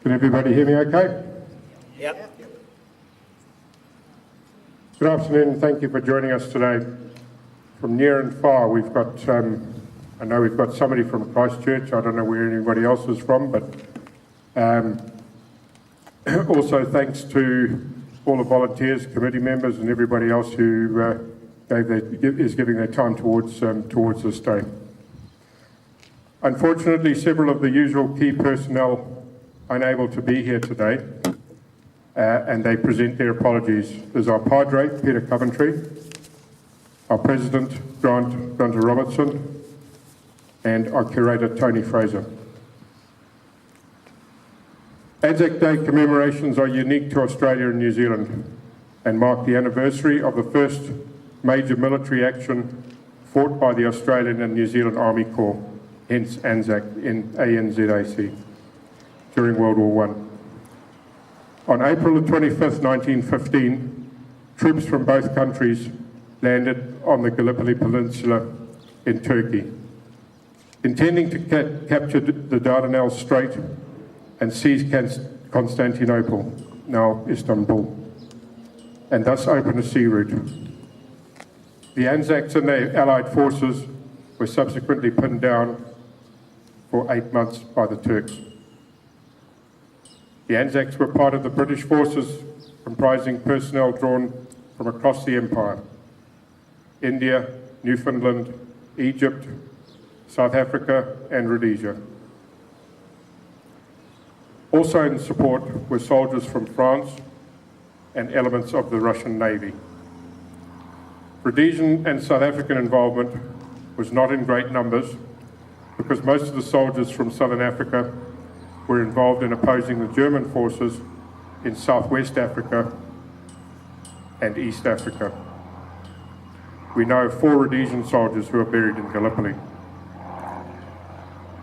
Can everybody hear me okay? Yep. Good afternoon, and thank you for joining us today. From near and far, we've got, I know we've got somebody from Christchurch. I don't know where anybody else is from, but also thanks to all the volunteers, committee members, and everybody else who is giving their time towards this day. Unfortunately, several of the usual key personnel are unable to be here today, and they present their apologies. There's our Padre, Peter Coventry, our President, Granta Robertson, and our Curator, Tony Fraser. ANZAC Day commemorations are unique to Australia and New Zealand and mark the anniversary of the first major military action fought by the Australian and New Zealand Army Corps, hence ANZAC in ANZAC, during World War I. On April the 25th, 1915, troops from both countries landed on the Gallipoli Peninsula in Turkey, intending to capture the Dardanelles Strait and seize Constantinople, now Istanbul, and thus open a sea route. The ANZACs and their allied forces were subsequently pinned down for 8 months by the Turks. The ANZACs were part of the British forces comprising personnel drawn from across the empire: India, Newfoundland, Egypt, South Africa, and Rhodesia. Also in support were soldiers from France and elements of the Russian Navy. Rhodesian and South African involvement was not in great numbers because most of the soldiers from Southern Africa were involved in opposing the German forces in Southwest Africa and East Africa. We know of 4 Rhodesian soldiers who are buried in Gallipoli.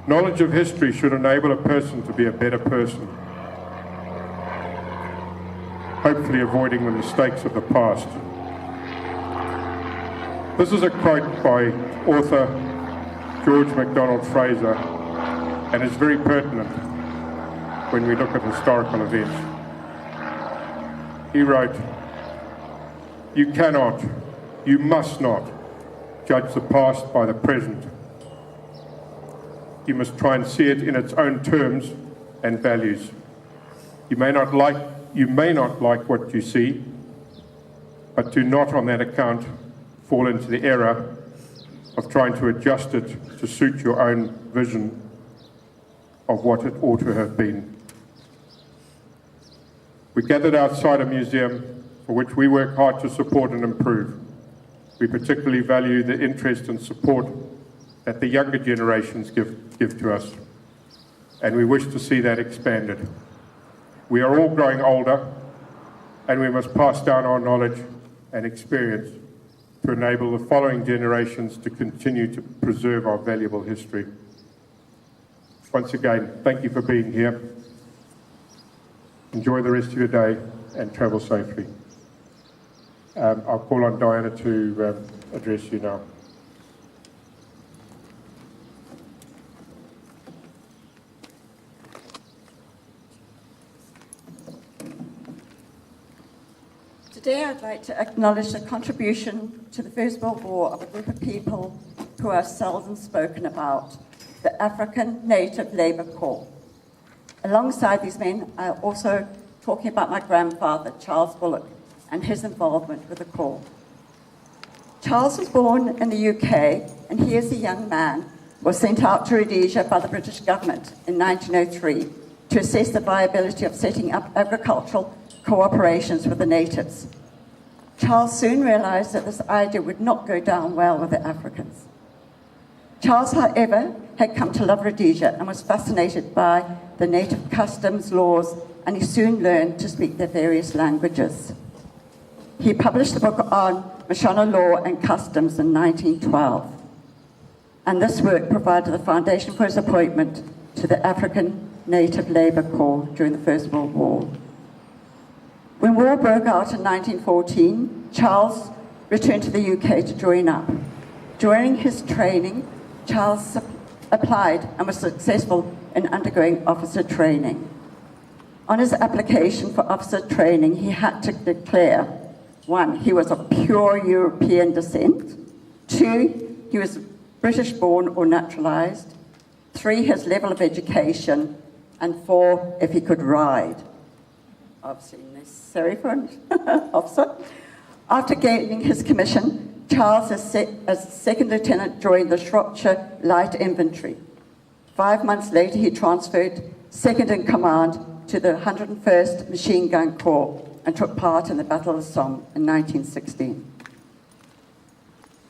Knowledge of history should enable a person to be a better person, hopefully avoiding the mistakes of the past. This is a quote by author George MacDonald Fraser, and is very pertinent when we look at historical events. He wrote, "You cannot, you must not judge the past by the present. You must try and see it in its own terms and values. You may not like what you see, but do not on that account fall into the error of trying to adjust it to suit your own vision of what it ought to have been." We gathered outside a museum for which we work hard to support and improve. We particularly value the interest and support that the younger generations give to us, and we wish to see that expanded. We are all growing older, and we must pass down our knowledge and experience to enable the following generations to continue to preserve our valuable history. Once again, thank you for being here. Enjoy the rest of your day and travel safely. I'll call on Diana to address you now. Today I'd like to acknowledge the contribution to the First World War of a group of people who are seldom spoken about, the African Native Labour Corps. Alongside these men, I'm also talking about my grandfather, Charles Bullock, and his involvement with the Corps. Charles was born in the UK, and he, as a young man, was sent out to Rhodesia by the British government in 1903 to assess the viability of setting up agricultural cooperations with the natives. Charles soon realised that this idea would not go down well with the Africans. Charles, however, had come to love Rhodesia and was fascinated by the native customs, laws, and he soon learned to speak their various languages. He published the book on Mashona law and customs in 1912, and this work provided the foundation for his appointment to the African Native Labour Corps during the First World War. When war broke out in 1914, Charles returned to the UK to join up. During his training, Charles applied and was successful in undergoing officer training. On his application for officer training, he had to declare, 1, he was of pure European descent, 2, he was British born or naturalised, 3, his level of education, and 4, if he could ride. Obviously necessary for an officer. After gaining his commission, Charles, as second lieutenant, joined the Shropshire Light Infantry. 5 months later, he transferred second in command to the 101st Machine Gun Corps and took part in the Battle of the Somme in 1916.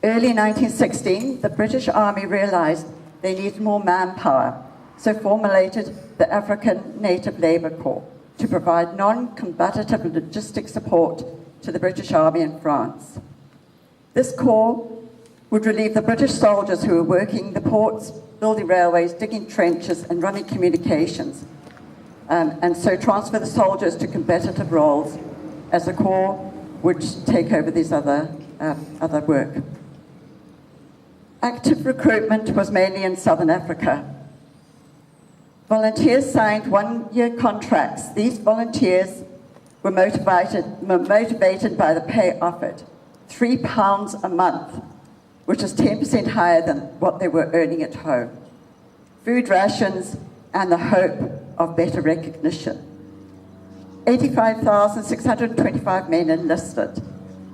Early 1916, the British Army realised they needed more manpower, so formulated the African Native Labour Corps to provide non-combative logistic support to the British Army in France. This corps would relieve the British soldiers who were working the ports, building railways, digging trenches, and running communications, and so transfer the soldiers to combative roles as the corps would take over these other work. Active recruitment was mainly in southern Africa. Volunteers signed one-year contracts. These volunteers were motivated by the pay offered, £3 a month, which is 10% higher than what they were earning at home. Food rations and the hope of better recognition. 85,625 men enlisted,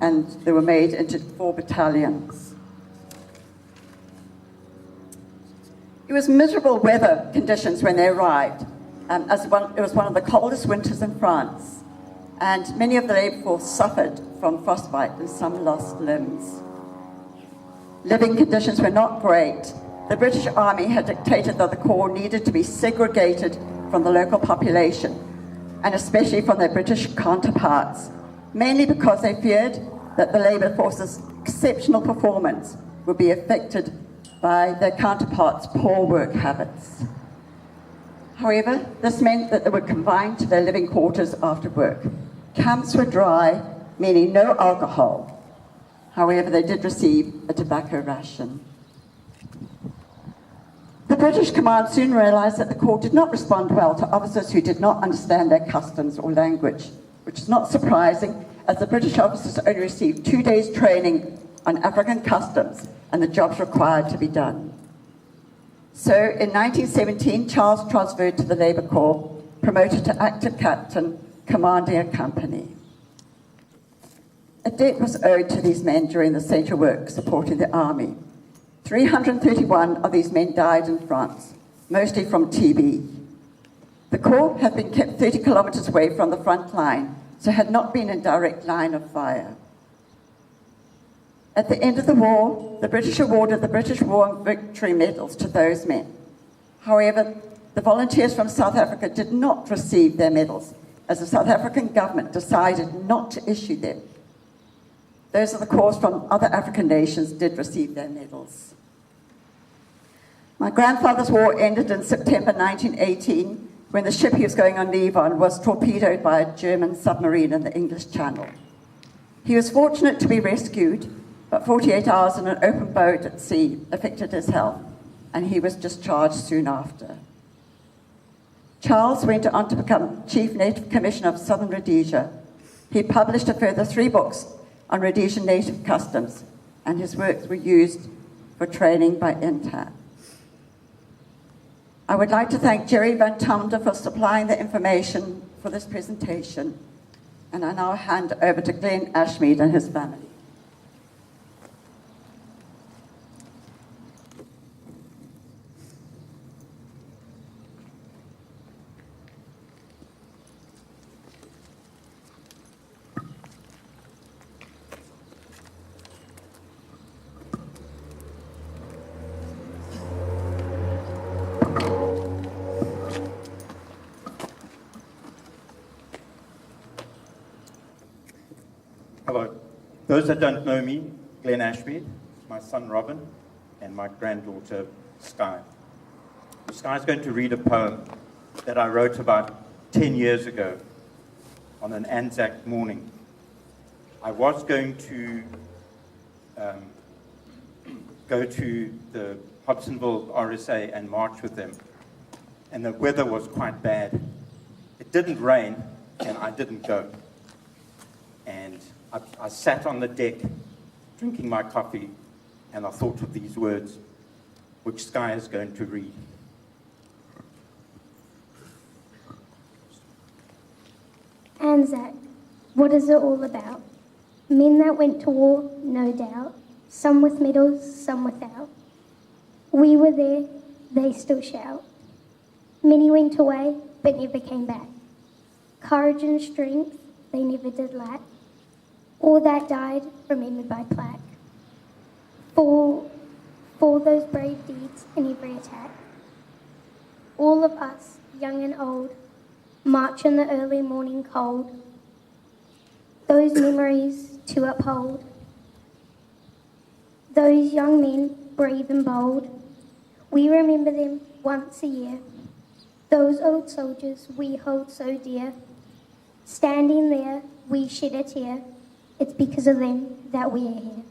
and they were made into 4 battalions. It was miserable weather conditions when they arrived. It was one of the coldest winters in France, and many of the labour force suffered from frostbite and some lost limbs. Living conditions were not great. The British Army had dictated that the Corps needed to be segregated from the local population, and especially from their British counterparts, mainly because they feared that the labour force's exceptional performance would be affected by their counterparts' poor work habits. However, this meant that they were confined to their living quarters after work. Camps were dry, meaning no alcohol. However, they did receive a tobacco ration. The British command soon realised that the Corps did not respond well to officers who did not understand their customs or language, which is not surprising, as the British officers only received 2 days training on African customs and the jobs required to be done. So in 1917, Charles transferred to the Labour Corps, promoted to active captain, commanding a company. A debt was owed to these men during the central work supporting the army. 331 of these men died in France, mostly from TB. The Corps had been kept 30 kilometres away from the front line, so had not been in direct line of fire. At the end of the war, the British awarded the British War and Victory medals to those men. However, the volunteers from South Africa did not receive their medals, as the South African government decided not to issue them. Those of the Corps from other African nations did receive their medals. My grandfather's war ended in September 1918, when the ship he was going on leave on was torpedoed by a German submarine in the English Channel. He was fortunate to be rescued, but 48 hours in an open boat at sea affected his health, and he was discharged soon after. Charles went on to become Chief Native Commissioner of Southern Rhodesia. He published a further 3 books on Rhodesian native customs, and his works were used for training by ANZAC. I would like to thank Jerry Van Tumder for supplying the information for this presentation, and I now hand over to Glenn Ashmead and his family. Hello. Those that don't know me, Glenn Ashmead, my son Robin, and my granddaughter Sky. Sky is going to read a poem that I wrote about 10 years ago on an ANZAC morning. I was going to go to the Hobsonville RSA and march with them, and the weather was quite bad. It didn't rain, and I didn't go. And I sat on the deck, drinking my coffee, and I thought of these words, which Sky is going to read. ANZAC, what is it all about? Men that went to war, no doubt. Some with medals, some without. We were there, they still shout. Many went away, but never came back. Courage and strength, they never did lack. All that died, remembered by plaque. For those brave deeds in every attack. All of us, young and old, march in the early morning cold. Those memories to uphold. Those young men, brave and bold, we remember them once a year. Those old soldiers we hold so dear, standing there, we shed a tear. It's because of them that we are here.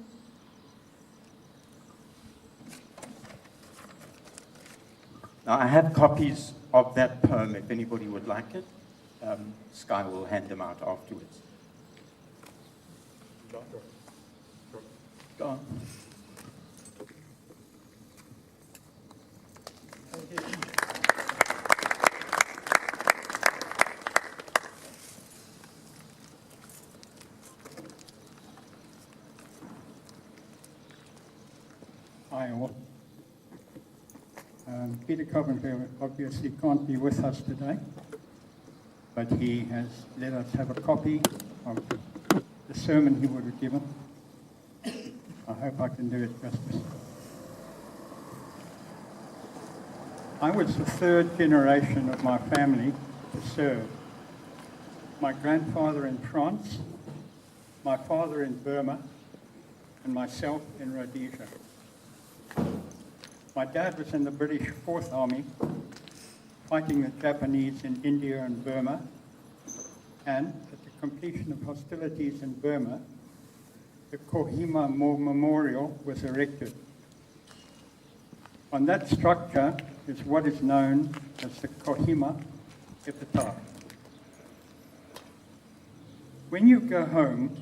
Now, I have copies of that poem if anybody would like it. Sky will hand them out afterwards. Go on. Hi all. Peter Coventry obviously can't be with us today, but he has let us have a copy of the sermon he would have given. I hope I can do it justice. I was the third generation of my family to serve. My grandfather in France, my father in Burma, and myself in Rhodesia. My dad was in the British Fourth Army, fighting the Japanese in India and Burma, and at the completion of hostilities in Burma, the Kohima Memorial was erected. On that structure is what is known as the Kohima Epitaph. When you go home,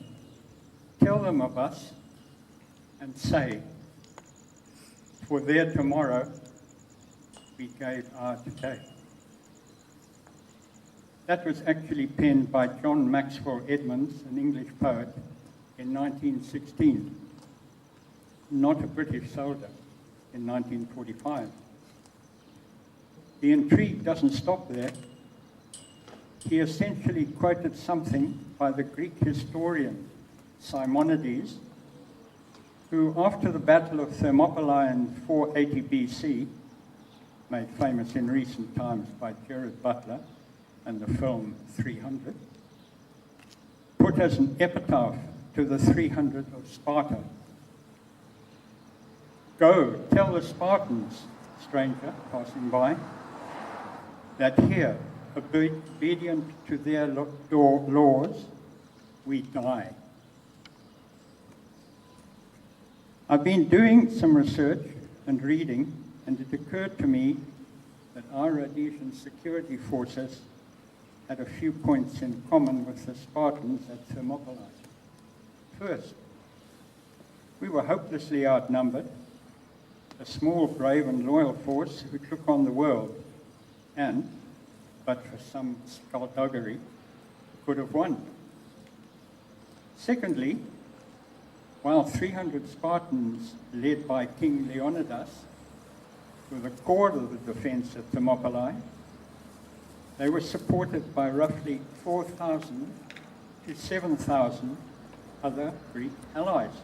tell them of us and say, for their tomorrow, we gave our today. That was actually penned by John Maxwell Edmonds, an English poet, in 1916, not a British soldier, in 1945. The intrigue doesn't stop there. He essentially quoted something by the Greek historian Simonides, who, after the Battle of Thermopylae in 480 BC, made famous in recent times by Gerard Butler and the film 300, put as an epitaph to the 300 of Sparta. Go, tell the Spartans, stranger passing by, that here, obedient to their laws, we die. I've been doing some research and reading, and it occurred to me that our Rhodesian security forces had a few points in common with the Spartans at Thermopylae. First, we were hopelessly outnumbered, a small, brave and loyal force who took on the world and, but for some skullduggery, could have won. Secondly, while 300 Spartans, led by King Leonidas, were the core of the defense at Thermopylae, they were supported by roughly 4,000 to 7,000 other Greek allies.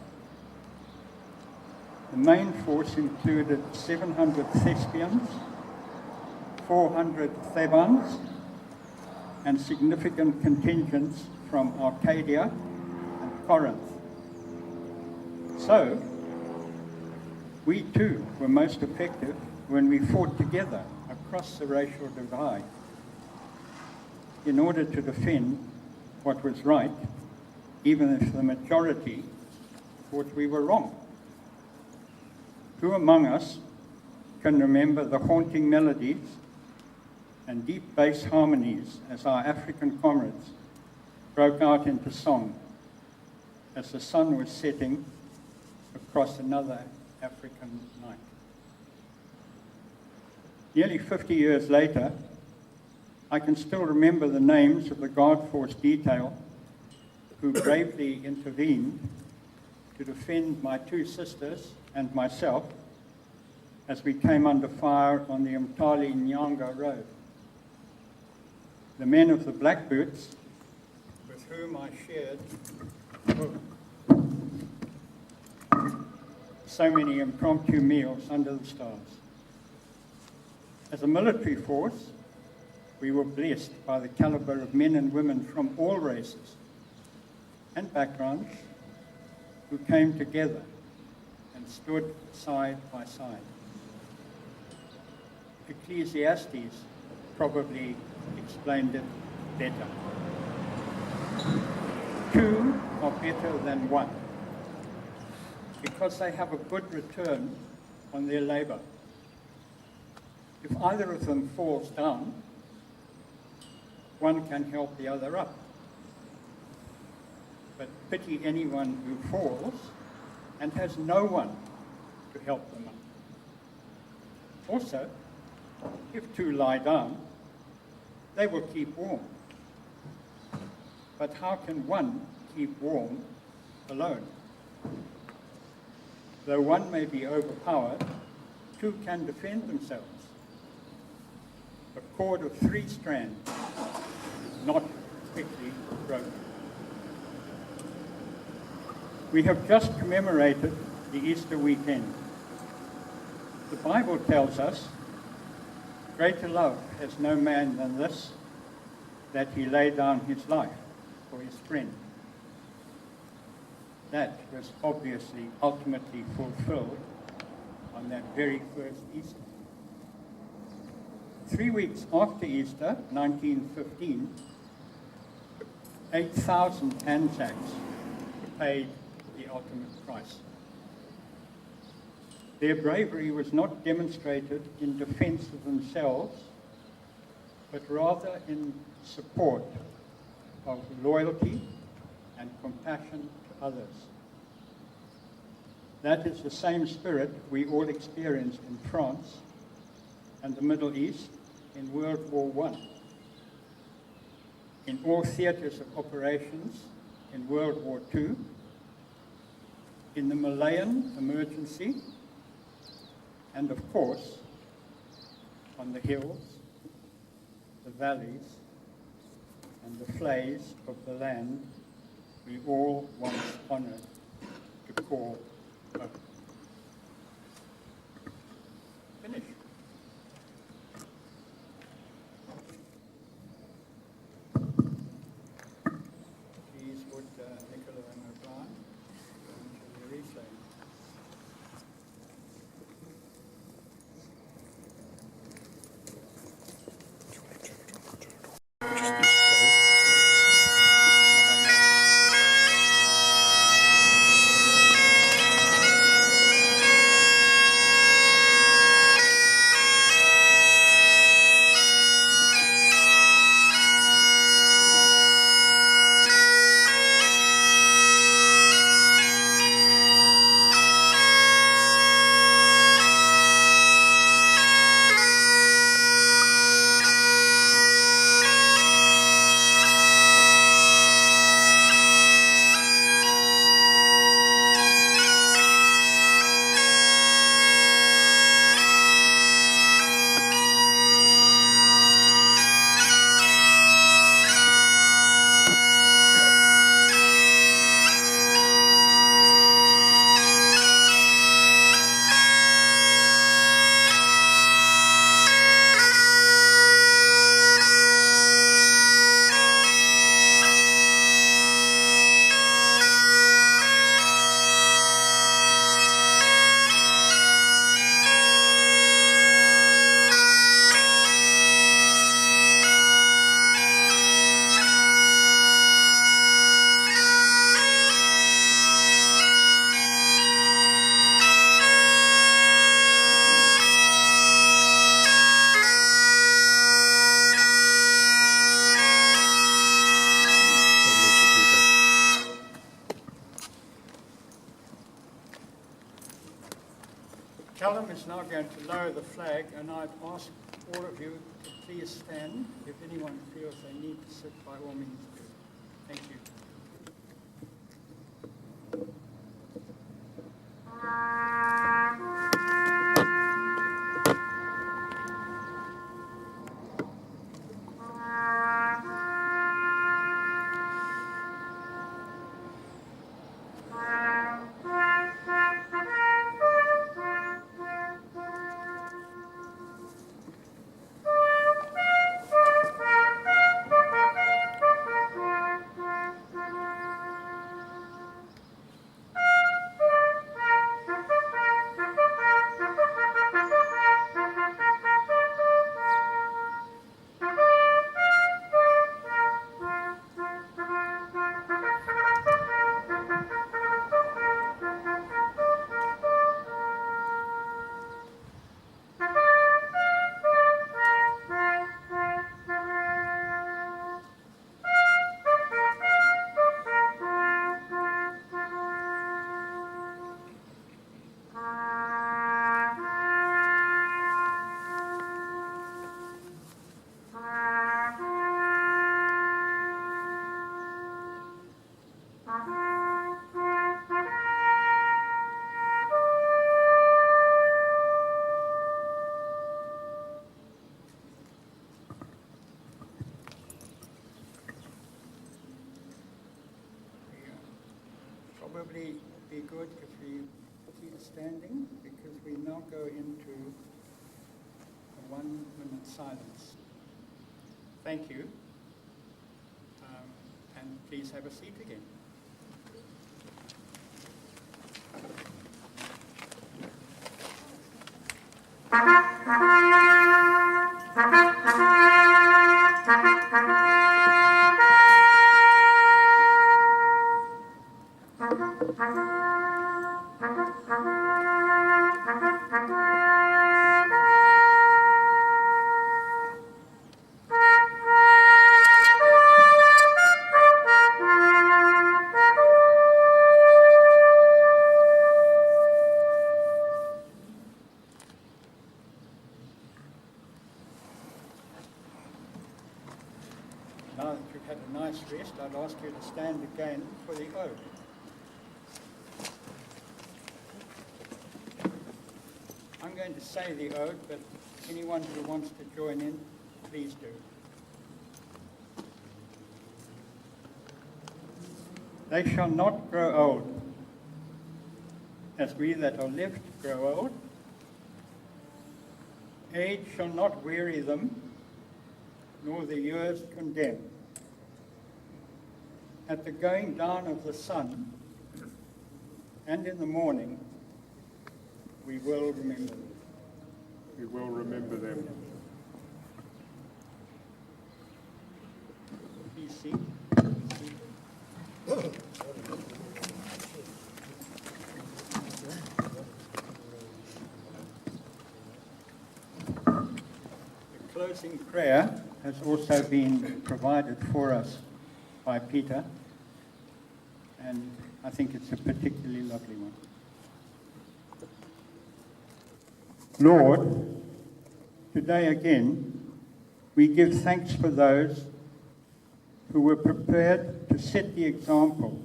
The main force included 700 Thespians, 400 Thebans, and significant contingents from Arcadia and Corinth. So, we too were most effective when we fought together across the racial divide in order to defend what was right, even if the majority thought we were wrong. Who among us can remember the haunting melodies and deep bass harmonies as our African comrades broke out into song as the sun was setting across another African night. Nearly 50 years later, I can still remember the names of the Guard Force detail who bravely intervened to defend my two sisters and myself as we came under fire on the Mtali Nyanga Road. The men of the Black Boots, with whom I shared so many impromptu meals under the stars. As a military force, we were blessed by the caliber of men and women from all races and backgrounds who came together and stood side by side. Ecclesiastes probably explained it better. Two are better than one because they have a good return on their labor. If either of them falls down, one can help the other up. But pity anyone who falls and has no one to help them up. Also, if two lie down, they will keep warm. But how can one keep warm alone? Though one may be overpowered, two can defend themselves. A cord of 3 strands is not quickly broken. We have just commemorated the Easter weekend. The Bible tells us, greater love has no man than this, that he lay down his life for his friend. That was obviously ultimately fulfilled on that very first Easter. 3 weeks after Easter, 1915, 8,000 ANZACs paid the ultimate price. Their bravery was not demonstrated in defense of themselves, but rather in support of loyalty and compassion to others. That is the same spirit we all experienced in France and the Middle East in World War I, in all theatres of operations in World War II, in the Malayan emergency, and of course, on the hills, the valleys, and the flays of the land we all once honoured to call home. Finish. Please would Nicola and O'Brien go into the replay. is now going to lower the flag, and I'd ask all of you to please stand. If anyone feels they need to sit, by all means do. Thank you. Probably be good if we keep standing, because we now go into a 1-minute silence. Thank you. And please have a seat again. Now that you've had a nice rest, I'd ask you to stand again for the oath. I'm going to say the oath, but anyone who wants to join in, please do. They shall not grow old, as we that are left grow old. Age shall not weary them, nor the years condemn. At the going down of the sun, and in the morning, we will remember them. We will remember them. Please seat. The closing prayer has also been provided for us by Peter, and I think it's a particularly lovely one. Lord, today again, we give thanks for those who were prepared to set the example,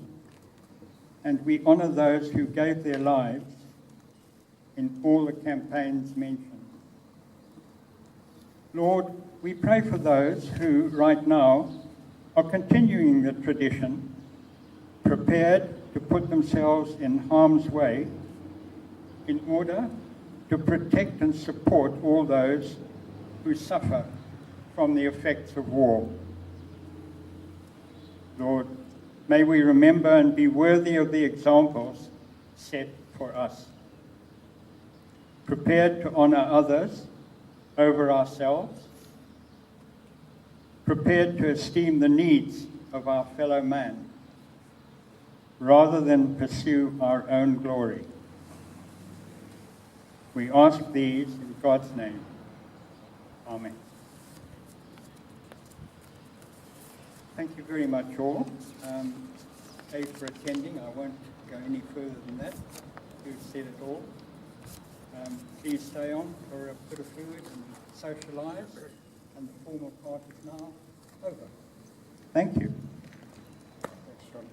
and we honour those who gave their lives in all the campaigns mentioned. Lord, we pray for those who right now are continuing the tradition, prepared to put themselves in harm's way in order to protect and support all those who suffer from the effects of war. Lord, may we remember and be worthy of the examples set for us, prepared to honour others over ourselves, prepared to esteem the needs of our fellow man, rather than pursue our own glory. We ask these in God's name. Amen. Thank you very much all. A, for attending. I won't go any further than that. You've said it all. Please stay on for a bit of food and socialise, and the formal part is now over. Thank you. Thanks, John.